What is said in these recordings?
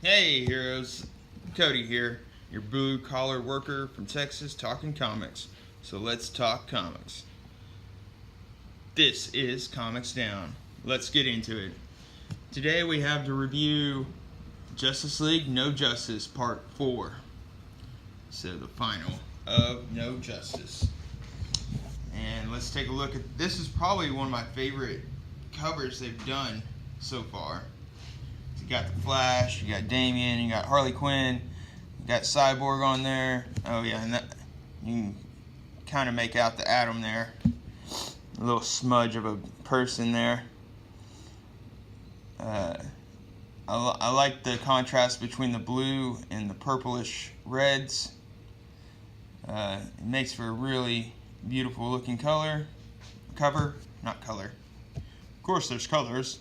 Hey heroes, Cody here, your blue collar worker from Texas talking comics. So let's talk comics. This is ComicsDown. Let's get into it. Today we have to review Justice League No Justice Part 4. So the final of No Justice. And let's take a look at, this is probably one of my favorite covers they've done so far. You got the Flash, you got Damian, you got Harley Quinn, you got Cyborg on there. Oh yeah, and that, you can kind of make out the Atom there. A little smudge of a person there. I like the contrast between the blue and the purplish reds. It makes for a really beautiful looking cover. Of course there's colors.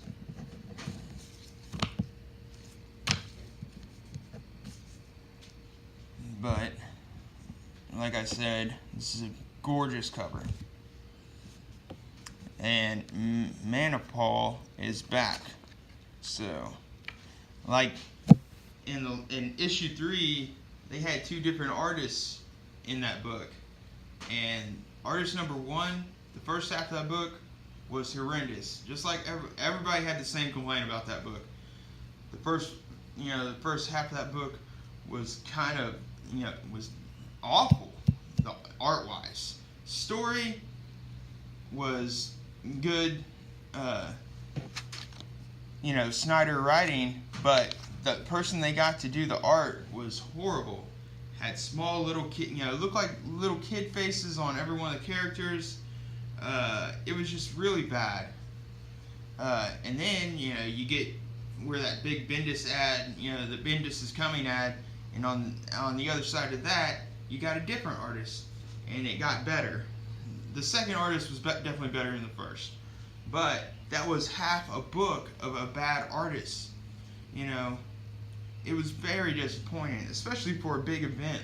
But, like I said, this is a gorgeous cover. And Manipal is back. So, like in issue 3, they had 2 different artists in that book. And artist number 1, the first half of that book was horrendous. Just like everybody had the same complaint about that book. The first half of that book was kind of, was awful, art-wise. Story was good, Snyder writing, but the person they got to do the art was horrible. Had small little kid, looked like little kid faces on every one of the characters. It was just really bad. And then, you get where that big Bendis ad, the Bendis is coming ad, and on the other side of that, you got a different artist, and it got better. The second artist was definitely better than the first, but that was half a book of a bad artist. It was very disappointing, especially for a big event.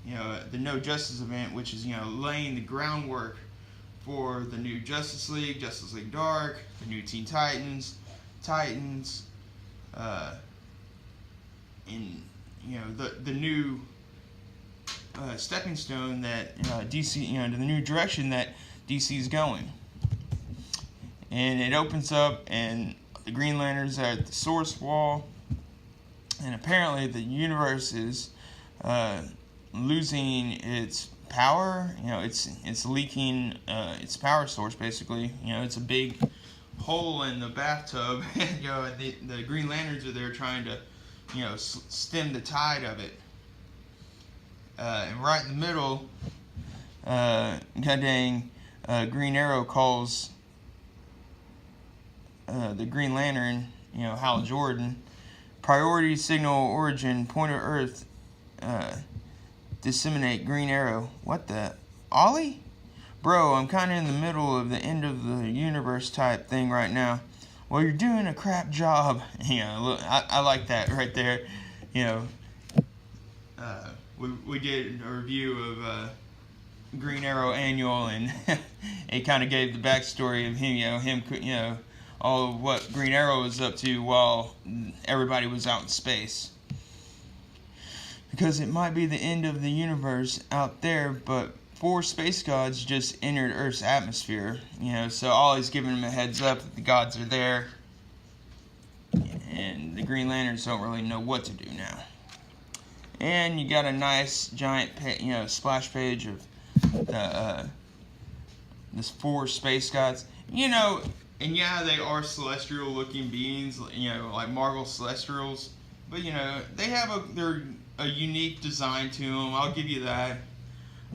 The No Justice event, which is laying the groundwork for the new Justice League Dark, the new Teen Titans, in the new stepping stone that DC, to the new direction that DC is going. And it opens up, and the Green Lanterns are at the source wall, and apparently the universe is losing its power. It's leaking its power source, basically. It's a big hole in the bathtub, and the Green Lanterns are there trying to stem the tide of it. And right in the middle, Green Arrow calls the Green Lantern, Hal Jordan, priority signal origin, point of Earth, disseminate Green Arrow. What the? Ollie? Bro, I'm kind of in the middle of the end of the universe type thing right now. Well, you're doing a crap job. Look, I like that right there. We did a review of Green Arrow Annual, and it kind of gave the backstory of him, all of what Green Arrow was up to while everybody was out in space. Because it might be the end of the universe out there, but 4 space gods just entered Earth's atmosphere, so Ollie's giving him a heads up that the gods are there, and the Green Lanterns don't really know what to do now. And you got a nice giant, splash page of this 4 space gods, and yeah, they are celestial-looking beings, like Marvel Celestials, but they have they're a unique design to them. I'll give you that.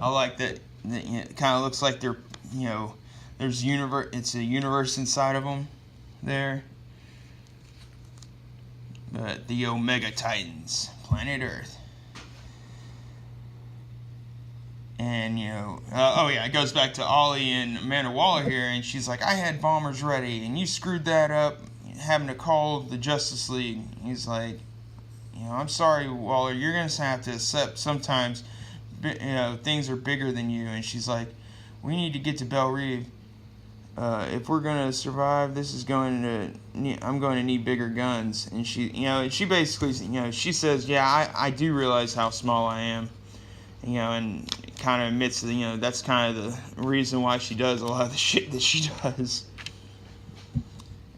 I like that. It kind of looks like they're, there's universe. It's a universe inside of them there. But the Omega Titans, planet Earth, and it goes back to Ollie and Amanda Waller here, and she's like, I had bombers ready, and you screwed that up, having to call the Justice League. He's like, I'm sorry, Waller. You're gonna have to accept sometimes. Things are bigger than you. And she's like, we need to get to Belle Reve. if we're gonna survive, I'm going to need bigger guns. And she basically, she says, yeah, I do realize how small I am, and kind of admits that, that's kind of the reason why she does a lot of the shit that she does.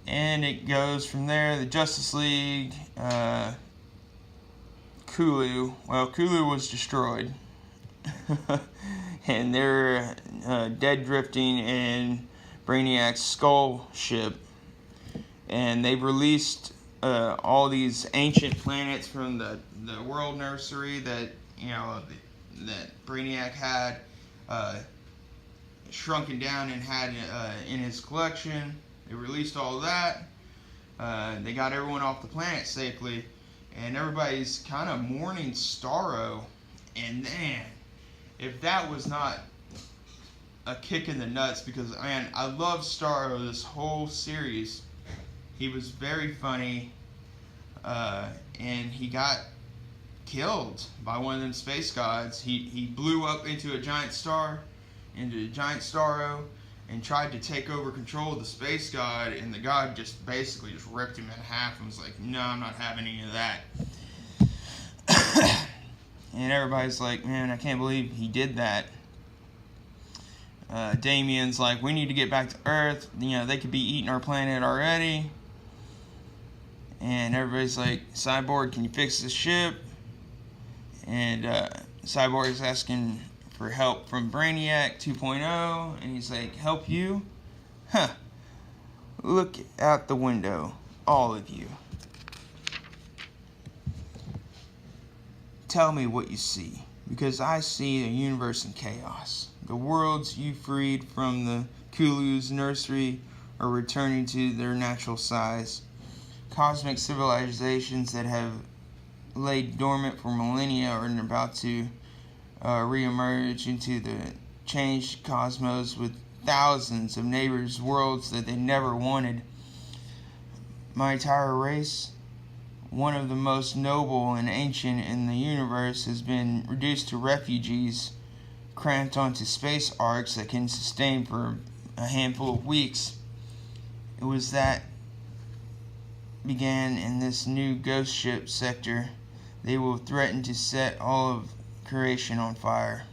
And it goes from there. The Justice League, Kulu was destroyed, and they're dead drifting in Brainiac's skull ship, and they've released all these ancient planets from the world nursery that that Brainiac had shrunken down and had in his collection. They released all of that. They got everyone off the planet safely, and everybody's kind of mourning Starro. And man, if that was not a kick in the nuts, because man, I love Starro this whole series. He was very funny, and he got killed by one of them space gods. He blew up into a giant star, into a giant Starro, and tried to take over control of the space god, and the god just basically just ripped him in half and was like, no, I'm not having any of that. And everybody's like, man, I can't believe he did that. Damien's like, we need to get back to Earth. They could be eating our planet already. And everybody's like, Cyborg, can you fix the ship? And Cyborg is asking for help from Brainiac 2.0, and he's like, help you? Huh. Look out the window, all of you. Tell me what you see, because I see a universe in chaos. The worlds you freed from the Kulu's nursery are returning to their natural size. Cosmic civilizations that have laid dormant for millennia are about to re-emerge into the changed cosmos with thousands of neighbors' worlds that they never wanted. My entire race, one of the most noble and ancient in the universe, has been reduced to refugees, cramped onto space arcs that can sustain for a handful of weeks. It was that began in this new ghost ship sector. They will threaten to set all of creation on fire.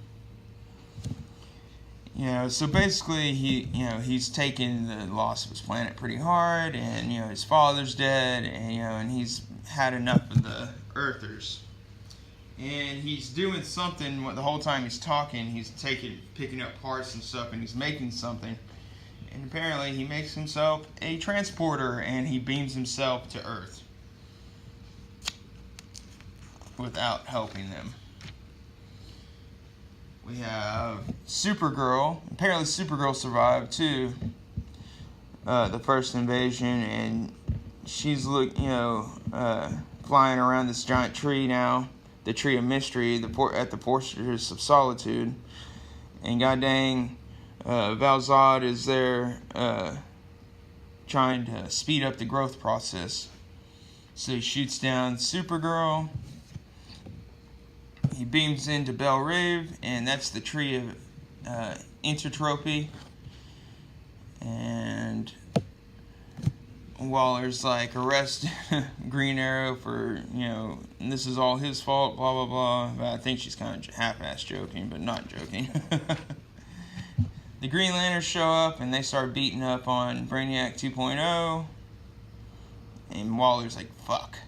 So basically he's taken the loss of his planet pretty hard, and his father's dead, and he's had enough of the Earthers. And he's doing something the whole time he's talking. He's picking up parts and stuff, and he's making something. And apparently he makes himself a transporter, and he beams himself to Earth without helping them. We have Supergirl. Apparently Supergirl survived too, the first invasion, and she's flying around this giant tree now, the Tree of Mystery, at the Fortress of Solitude. And god dang, Val-Zod is there trying to speed up the growth process. So he shoots down Supergirl. He beams into Belle Reve, and that's the Tree of Entropy. And Waller's like, arrest Green Arrow for, this is all his fault, blah, blah, blah. But I think she's kind of half-ass joking, but not joking. The Green Lanterns show up, and they start beating up on Brainiac 2.0. And Waller's like, fuck.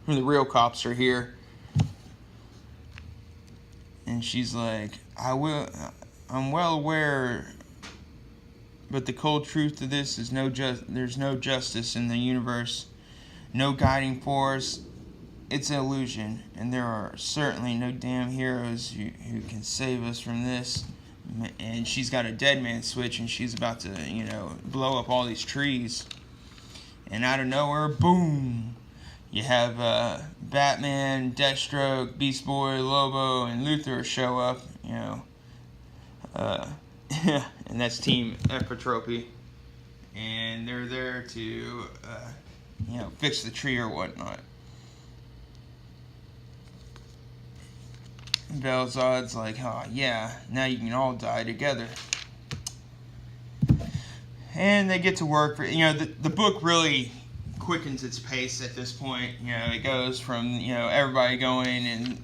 The real cops are here. And she's like, I'm well aware, but the cold truth of this is there's no justice in the universe, no guiding force. It's an illusion, and there are certainly no damn heroes who can save us from this. And she's got a dead man switch, and she's about to, blow up all these trees. And out of nowhere, boom! You have Batman, Deathstroke, Beast Boy, Lobo, and Luthor show up, and that's Team Epitropy. And they're there to, fix the tree or whatnot. Val-Zod's like, oh yeah, now you can all die together. And they get to work for, the book really quickens its pace at this point. It goes from, everybody going and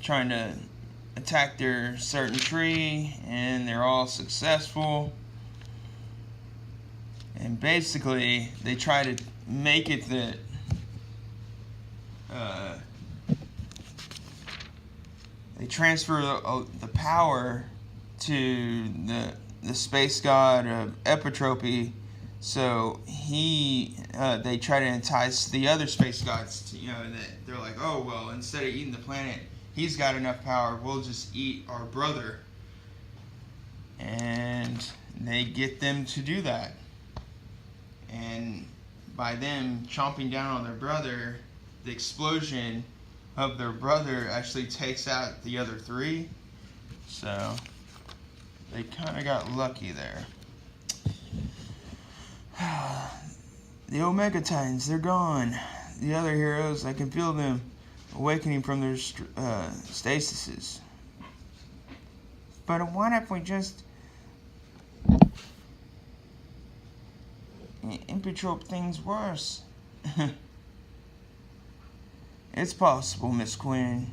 trying to attack their certain tree, and they're all successful. And basically, they try to make it that they transfer the power to the space god of epitropy, so they try to entice the other space gods to, they're like, oh well, instead of eating the planet, he's got enough power, we'll just eat our brother. And they get them to do that. And by them chomping down on their brother, the explosion of their brother actually takes out the other three. So they kind of got lucky there. The Omega Titans, they're gone. The other heroes, I can feel them awakening from their stasises. But what if we just impetrope things worse? It's possible, Miss Quinn.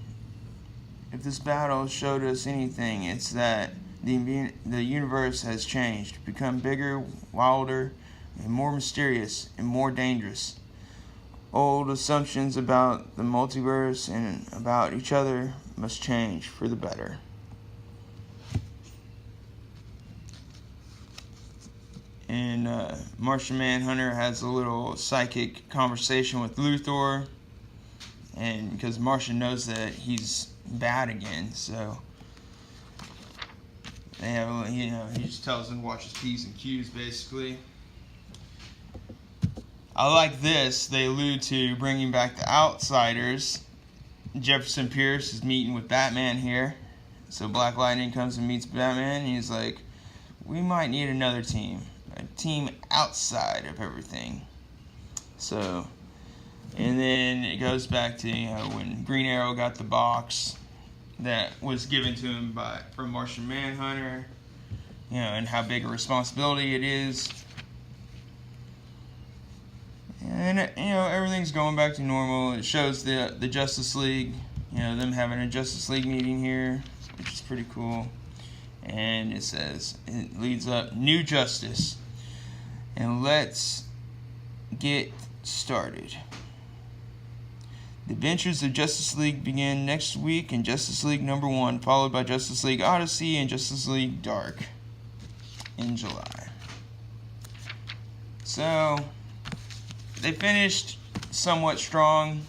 If this battle showed us anything, it's that the universe has changed, become bigger, wilder, and more mysterious and more dangerous. Old assumptions about the multiverse and about each other must change for the better. And Martian Manhunter has a little psychic conversation with Luthor, and because Martian knows that he's bad again, so they have, he just tells him to watch his P's and Q's, basically. I like this. They allude to bringing back the Outsiders. Jefferson Pierce is meeting with Batman here, so Black Lightning comes and meets Batman, and he's like, we might need another team. A team outside of everything. So, and then it goes back to, when Green Arrow got the box that was given to him from Martian Manhunter, and how big a responsibility it is. And, everything's going back to normal. It shows the Justice League, them having a Justice League meeting here, which is pretty cool. And it says, it leads up, New Justice. And let's get started. The adventures of Justice League begin next week in Justice League #1, followed by Justice League Odyssey and Justice League Dark in July. So, they finished somewhat strong.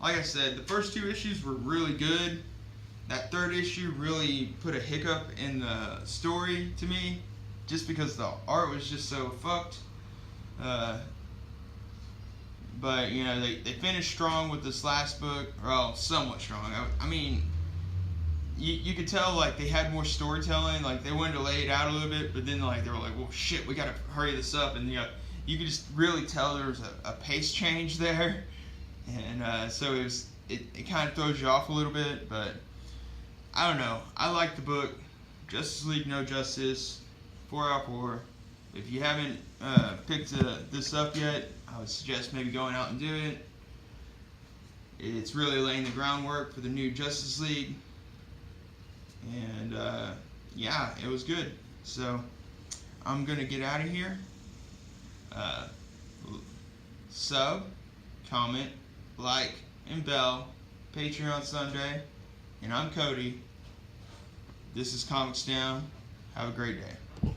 Like I said, the first 2 issues were really good. That 3rd issue really put a hiccup in the story to me, just because the art was just so fucked. But, they finished strong with this last book. Well, somewhat strong. I mean, you could tell, like, they had more storytelling. Like, they wanted to lay it out a little bit, but then, like, they were like, well, shit, we gotta hurry this up. And, you could just really tell there was a pace change there. And so it kind of throws you off a little bit, but I don't know. I like the book. Justice League No Justice, 4 out of 4. If you haven't picked this up yet, I would suggest maybe going out and doing it. It's really laying the groundwork for the new Justice League. And yeah, it was good. So I'm going to get out of here. Sub, comment, like, and bell. Patreon Sunday. And I'm Cody. This is ComicsDown. Have a great day.